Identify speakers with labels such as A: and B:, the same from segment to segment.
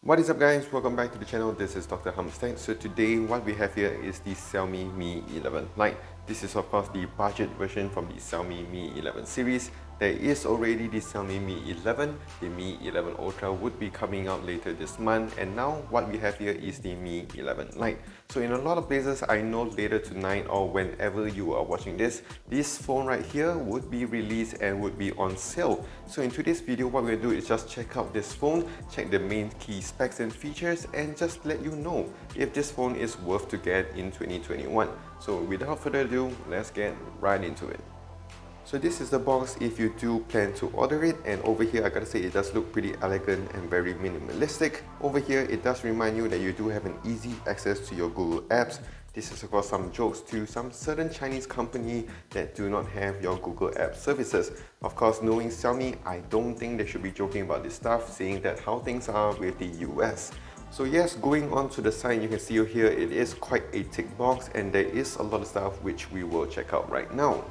A: What is up guys, welcome back to the channel. This is Dr. Hamstead. So today what we have here is the Xiaomi Mi 11 Lite. This is of course the budget version from the Xiaomi Mi 11 series. There is already the Xiaomi Mi 11, the Mi 11 Ultra would be coming out later this month, and now what we have here is the Mi 11 Lite. So in a lot of places, I know later tonight or whenever you are watching this phone right here would be released and would be on sale. So in today's video, what we're going to do is just check out this phone, check the main key specs and features, and just let you know if this phone is worth to get in 2021. So without further ado, let's get right into it. So this is the box if you do plan to order it, and over here I gotta say it does look pretty elegant and very minimalistic. Over here it does remind you that you do have an easy access to your Google apps. This is of course some jokes to some certain Chinese company that do not have your Google app services. Of course, knowing Xiaomi, I don't think they should be joking about this stuff, seeing that how things are with the US. So yes, going on to the side, you can see here it is quite a thick box and there is a lot of stuff which we will check out right now.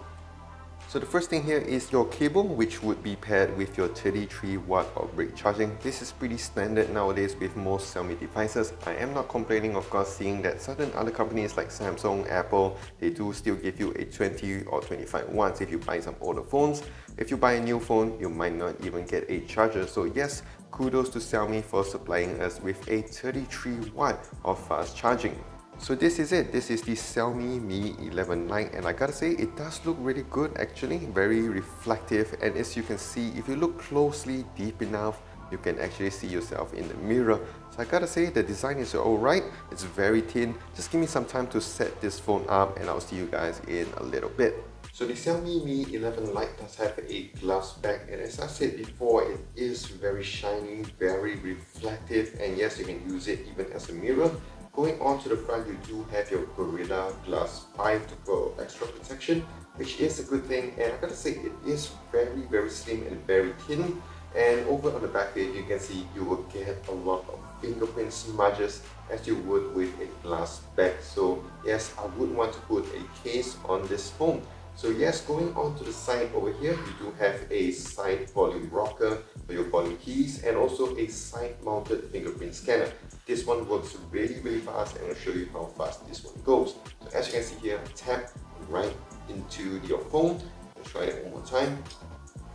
A: So the first thing here is your cable, which would be paired with your 33 watt of brake charging. This is pretty standard nowadays with most Xiaomi devices. I am not complaining, of course, seeing that certain other companies like Samsung, Apple, they do still give you a 20 or 25 watts if you buy some older phones. If you buy a new phone, you might not even get a charger. So yes, kudos to Xiaomi for supplying us with a 33 watt of fast charging. So this is it. This is the Xiaomi Mi 11 Lite, and I gotta say it does look really good actually, very reflective, and as you can see, if you look closely deep enough, you can actually see yourself in the mirror. So I gotta say the design is alright, it's very thin. Just give me some time to set this phone up and I'll see you guys in a little bit. So the Xiaomi Mi 11 Lite does have a glass back, and as I said before, it is very shiny, very reflective, and yes, you can use it even as a mirror. Going on to the front, you do have your Gorilla Glass 5 for extra protection, which is a good thing, and I gotta say it is very slim and very thin. And over on the back here, you can see you will get a lot of fingerprint smudges as you would with a glass back. So yes, I would want to put a case on this phone. So yes, going on to the side over here, you do have a side volume rocker for your volume keys and also a side mounted fingerprint scanner. This one works really fast, and I'll show you how fast this one goes. So as you can see here, tap right into your phone. Let's try it one more time.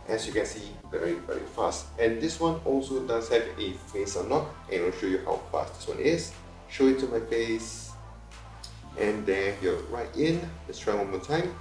A: As you can see, very fast. And this one also does have a face unlock, and I'll show you how fast this one is. Show it to my face, and there you're right in. Let's try one more time.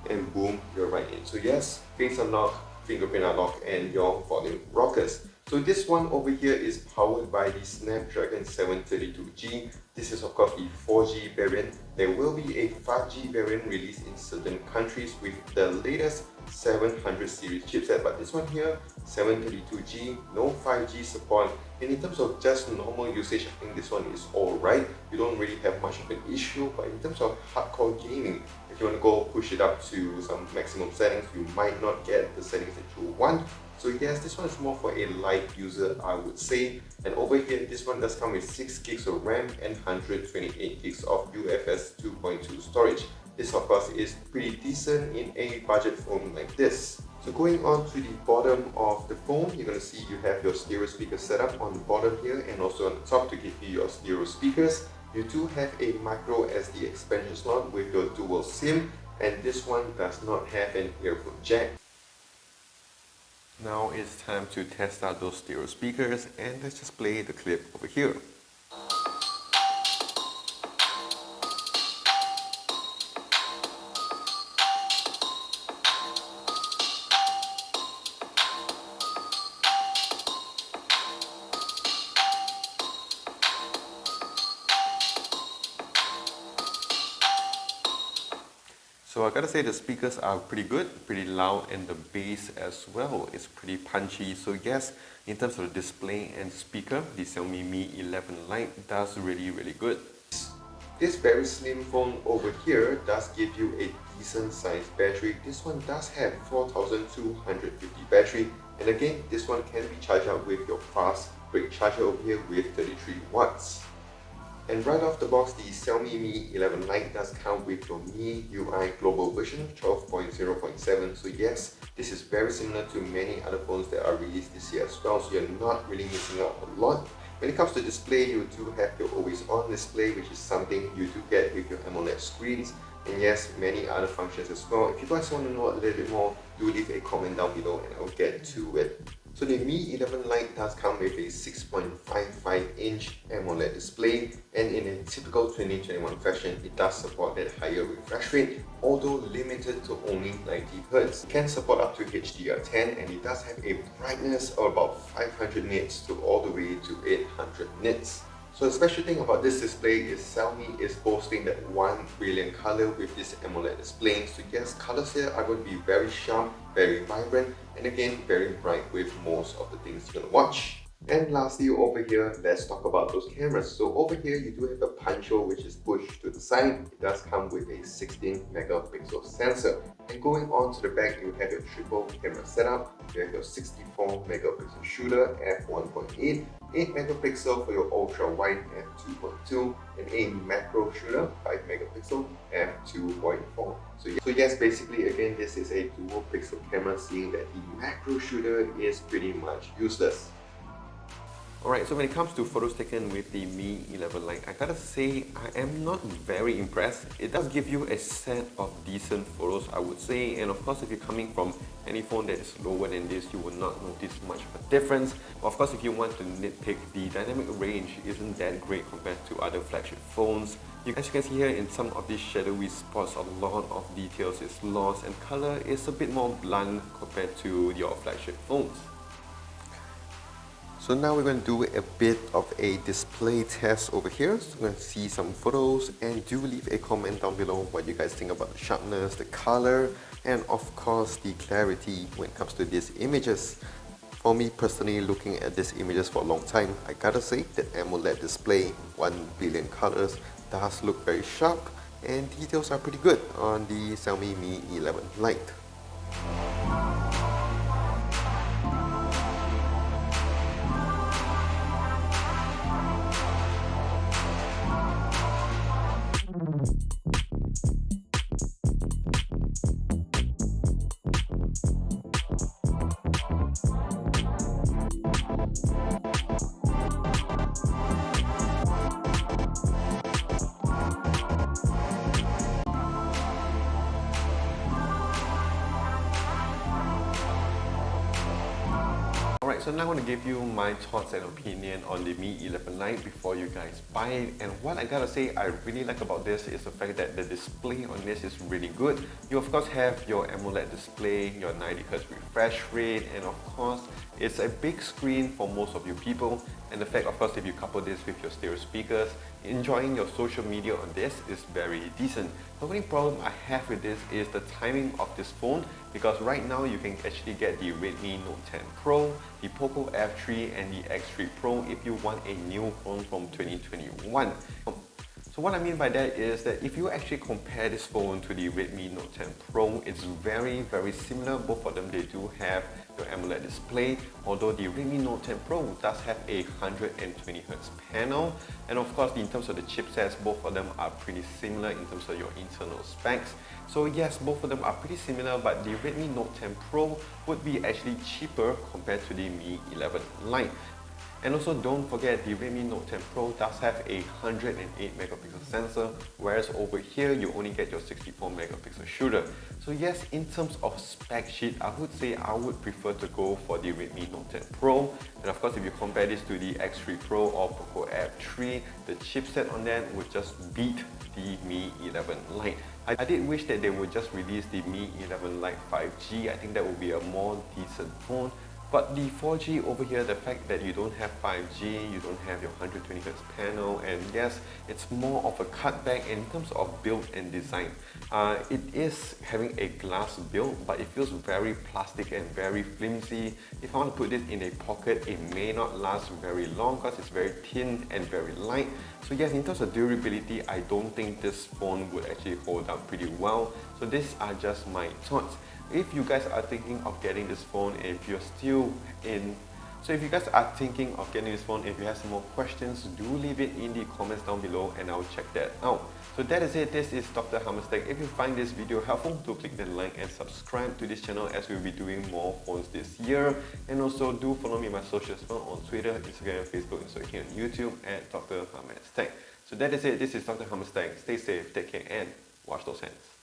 A: And boom, you're right in. So yes, face unlock, fingerprint unlock, and your volume rockers. So this one over here is powered by the Snapdragon 732G. This is of course the 4G variant. There will be a 5G variant released in certain countries with the latest 700 series chipset, but this one here, 732G, no 5G support. And in terms of just normal usage, I think this one is alright. You don't really have much of an issue, but in terms of hardcore gaming, if you want to go push it up to some maximum settings, you might not get the settings that you want. So yes, this one is more for a light user, I would say. And over here, this one does come with 6 gigs of RAM and 128 gigs of UFS 2.2 storage. This of course is pretty decent in a budget phone like this. So going on to the bottom of the phone, you're going to see you have your stereo speaker setup on the bottom here, and also on the top to give you your stereo speakers. You do have a micro SD expansion slot with your dual SIM, and this one does not have an earphone jack. Now it's time to test out those stereo speakers, and let's just play the clip over here. So I gotta say the speakers are pretty good, pretty loud, and the bass as well is pretty punchy. So yes, in terms of the display and speaker, the Xiaomi Mi 11 Lite does really good. This very slim phone over here does give you a decent sized battery. This one does have 4250 battery, and again, this one can be charged up with your fast brake charger over here with 33 watts. And right off the box, the Xiaomi Mi 11 Lite does come with your Miui global version 12.0.7. So yes, this is very similar to many other phones that are released this year as well, so you're not really missing out a lot. When it comes to display, you do have your always on display, which is something you do get with your AMOLED screens. And yes, many other functions as well. If you guys want to know a little bit more, do leave a comment down below and I'll get to it. So the Mi 11 Lite does come with a 6.55-inch AMOLED display, and in a typical 2021 fashion, it does support that higher refresh rate, although limited to only 90Hz. It can support up to HDR10, and it does have a brightness of about 500 nits to all the way to 800 nits. So the special thing about this display is Xiaomi is boasting that 1 billion color with this AMOLED display. So yes, colors here are going to be very sharp, very vibrant, and again, very bright with most of the things you're going to watch. And lastly, over here, let's talk about those cameras. So over here, you do have a punch hole which is pushed to the side. It does come with a 16 megapixel sensor. And going on to the back, you have your triple camera setup. You have your 64 megapixel shooter f1.8, 8 megapixel for your ultra wide f2.2, and a macro shooter 5 megapixel f2.4. So yes, basically again, this is a dual pixel camera, seeing that the macro shooter is pretty much useless. Alright, so when it comes to photos taken with the Mi 11 Lite, I gotta say I am not very impressed. It does give you a set of decent photos, I would say, and of course if you're coming from any phone that is lower than this, you will not notice much of a difference. Of course, if you want to nitpick, the dynamic range isn't that great compared to other flagship phones. As you can see here, in some of these shadowy spots, a lot of details is lost and color is a bit more blunt compared to your flagship phones. So now we're going to do a bit of a display test over here. So we're going to see some photos, and do leave a comment down below what you guys think about the sharpness, the color, and of course the clarity when it comes to these images. For me personally, looking at these images for a long time, I gotta say that AMOLED display, 1 billion colors, does look very sharp, and details are pretty good on the Xiaomi Mi 11 Lite. Alright, so now I want to give you my thoughts and opinion on the Mi 11 Lite before you guys buy it. And what I gotta say I really like about this is the fact that the display on this is really good. You of course have your AMOLED display, your 90Hz refresh rate, and of course it's a big screen for most of you people. And the fact, of course, if you couple this with your stereo speakers, enjoying your social media on this is very decent. The only problem I have with this is the timing of this phone, because right now you can actually get the Redmi Note 10 Pro, the Poco F3 and the X3 Pro if you want a new phone from 2021. So what I mean by that is that if you actually compare this phone to the Redmi Note 10 Pro, it's very similar. Both of them, they do have your AMOLED display, although the Redmi Note 10 Pro does have a 120Hz panel. And of course, in terms of the chipsets, both of them are pretty similar in terms of your internal specs. So yes, both of them are pretty similar, but the Redmi Note 10 Pro would be actually cheaper compared to the Mi 11 Lite. And also don't forget, the Redmi Note 10 Pro does have a 108 megapixel sensor, whereas over here you only get your 64 megapixel shooter. So yes, in terms of spec sheet, I would say I would prefer to go for the Redmi Note 10 Pro. And of course, if you compare this to the X3 Pro or Poco F3, the chipset on that would just beat the Mi 11 Lite. I did wish that they would just release the Mi 11 Lite 5G. I think that would be a more decent phone. But the 4G over here, the fact that you don't have 5G, you don't have your 120Hz panel, and yes, it's more of a cutback in terms of build and design. It is having a glass build, but it feels very plastic and very flimsy. If I want to put this in a pocket, it may not last very long because it's very thin and very light. So yes, in terms of durability, I don't think this phone would actually hold up pretty well. So these are just my thoughts. If you guys are thinking of getting this phone, if you're still in So if you guys are thinking of getting this phone, if you have some more questions, do leave it in the comments down below and I'll check that out. So that is it. This is Dr. Hammerstech. If you find this video helpful, do click the like and subscribe to this channel as we'll be doing more phones this year. And also do follow me on my socials as well on Twitter, Instagram, Facebook, and so here on YouTube at Dr. Hammerstech. So that is it. This is Dr. Hammerstech. Stay safe, take care, and wash those hands.